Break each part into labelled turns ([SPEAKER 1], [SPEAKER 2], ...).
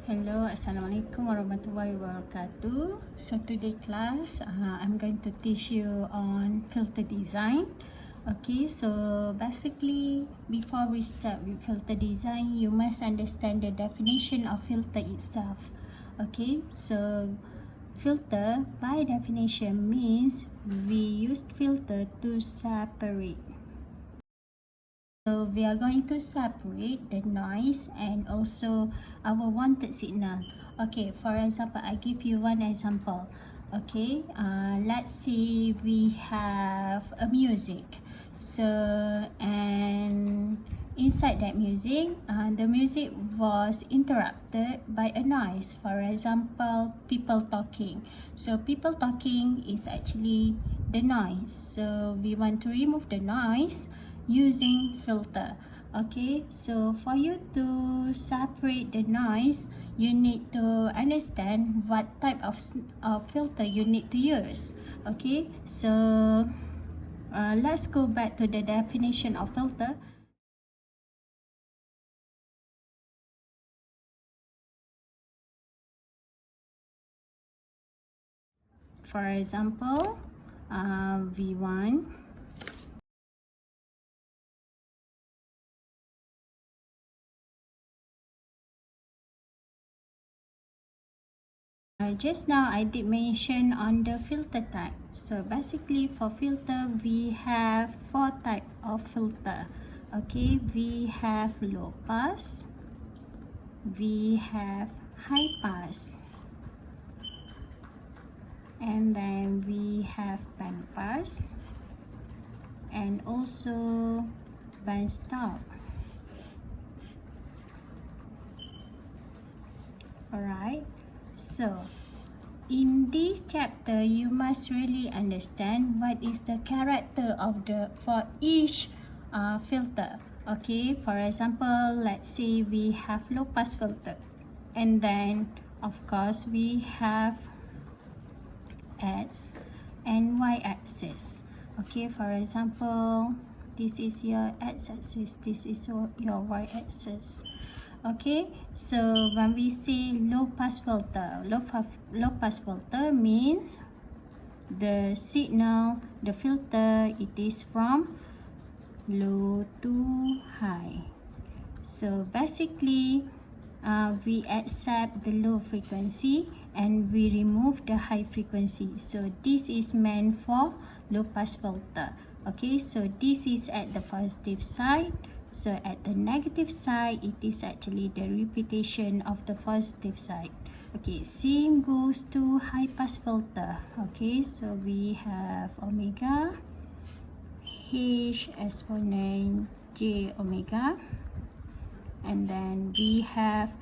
[SPEAKER 1] Hello, Assalamualaikum warahmatullahi wabarakatuh. So today class, I'm going to teach you on filter design. Okay, so basically before we start with filter design, you must understand the definition of filter itself. Okay, so filter by definition means we use filter to separate. So we are going to separate the noise and also our wanted signal. Okay, for example, I give you one example. Okay, let's say we have a music. So and inside that music, the music was interrupted by a noise. For example, people talking. So people talking is actually the noise. So we want to remove the noise using filter. Okay, so for you to separate the noise, you need to understand what type of filter you need to use. Okay, so let's go back to the definition of filter. For example, V1. Just now I did mention on the filter type. So basically for filter we have four type of filter. Okay, we have low pass, we have high pass, and then we have band pass, and also band stop. Alright, so in this chapter you must really understand what is the character of the for each filter. Okay, for example, let's say we have low pass filter, and then of course we have x and y axis. Okay, for example, this is your x axis, this is your y axis. Okay, so when we say low pass filter, low pass filter means the signal, the filter, it is from low to high. So basically we accept the low frequency and we remove the high frequency. So this is meant for low pass filter. Okay, so this is at the positive side. So at the negative side, it is actually the repetition of the positive side. Okay, same goes to high pass filter. Okay, so we have omega, h exponent j omega, and then we have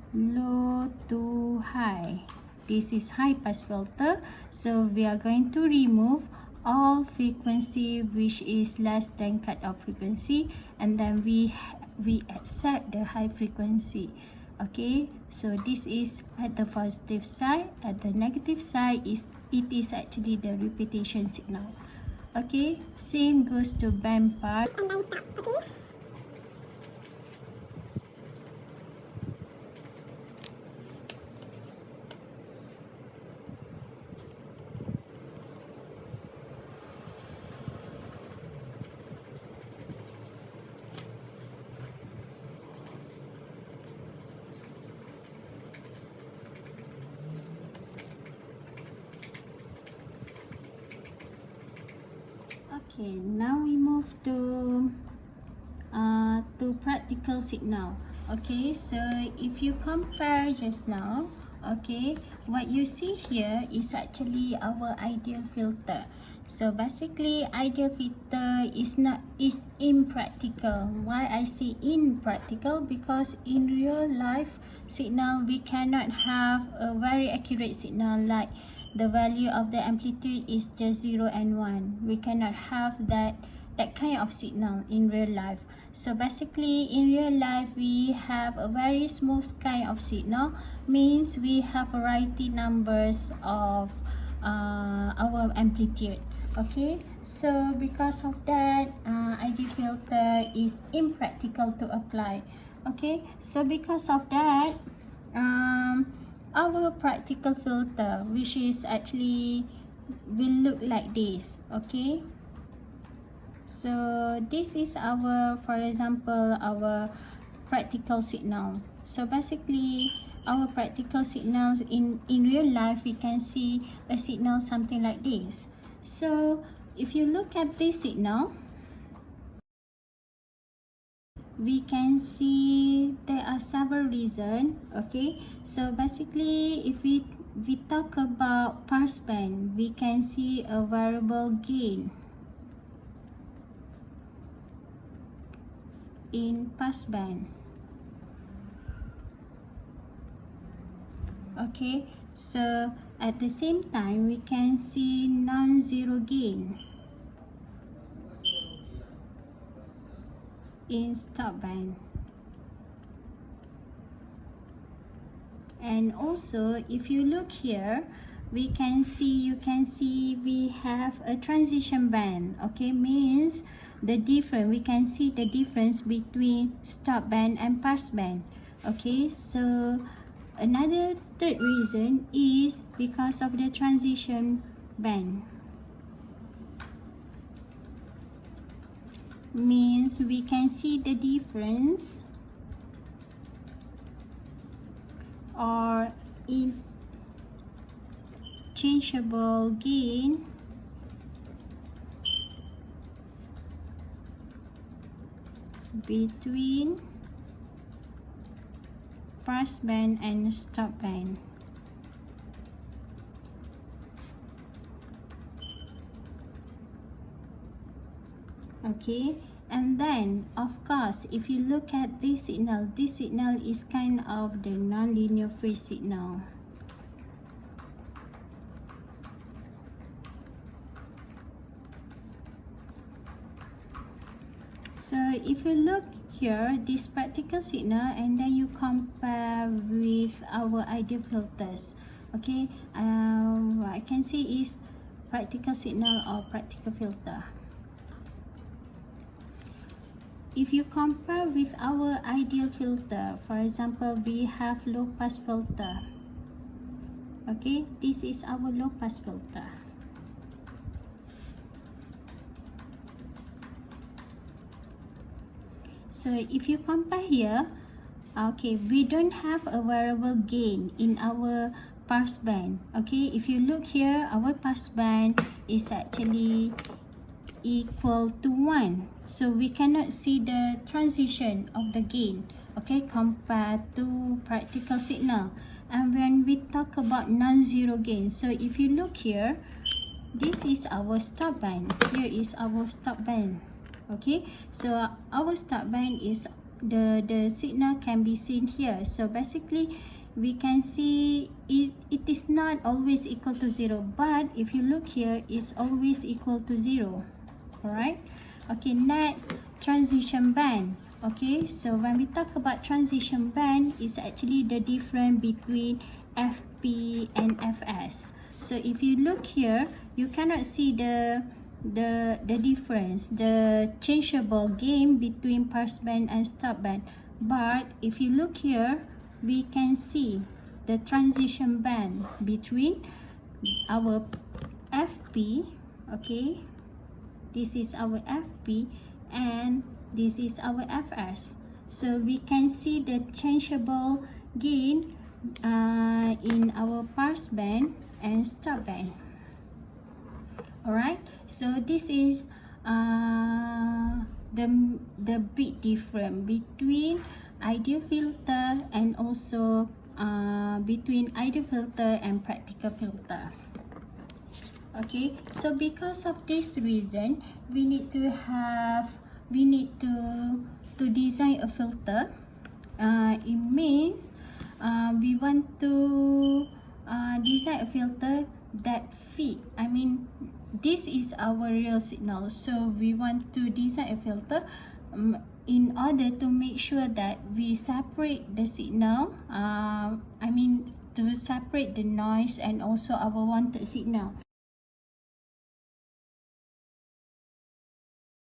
[SPEAKER 1] low to high. This is high pass filter, so we are going to remove all frequency which is less than cutoff frequency, and then we accept the high frequency. Okay, so this is at the positive side. At the negative side it is actually the repetition signal. Okay, same goes to band pass and band stop. Okay, okay, now we move to practical signal. Okay, so if you compare just now, okay, what you see here is actually our ideal filter. So basically ideal filter is impractical. Why I say impractical? Because in real life signal we cannot have a very accurate signal, like the value of the amplitude is just 0 and 1. We cannot have that kind of signal in real life. So basically in real life we have a very smooth kind of signal, means we have variety numbers of our amplitude. Okay, so because of that ID filter is impractical to apply. Okay, so because of that our practical filter, which is actually will look like this. Okay, so this is our, for example, our practical signal. So basically our practical signals in real life, we can see a signal something like this. So if you look at this signal, we can see there are several reasons. Okay, so basically if we talk about passband, we can see a variable gain in passband. Okay, so at the same time we can see non-zero gain in stop band. And also if you look here, we can see, you can see we have a transition band. Okay, means the difference, we can see the difference between stop band and pass band. Okay, so another third reason is because of the transition band. Means we can see the difference or interchangeable gain between pass band and stop band. Okay, and then of course if you look at this signal is kind of the nonlinear phase signal. So if you look here, this practical signal, and then you compare with our ideal filters. Okay, what I can say is practical signal or practical filter. If you compare with our ideal filter, for example, we have low pass filter. Okay, this is our low pass filter. So if you compare here, okay, we don't have a variable gain in our pass band. Okay, if you look here, our pass band is actually equal to 1. So we cannot see the transition of the gain, okay, compared to practical signal. And when we talk about non-zero gain, so if you look here, this is our stop band, here is our stop band. Okay, so our stop band is the signal can be seen here. So basically we can see it is not always equal to 0, but if you look here, it's always equal to 0. Alright, okay, next, transition band. Okay, so when we talk about transition band, it's actually the difference between FP and FS. So if you look here, you cannot see the difference, the changeable gain between pass band and stop band. But if you look here, we can see the transition band between our FP. Okay, this is our FP and this is our FS. So we can see the changeable gain in our pass band and stop band. Alright, so this is the big difference between ideal filter and also between ideal filter and practical filter. Okay, so because of this reason, we need to design a filter. It means we want to design a filter that fit. I mean, this is our real signal, so we want to design a filter in order to make sure that we separate the signal. I mean, to separate the noise and also our wanted signal.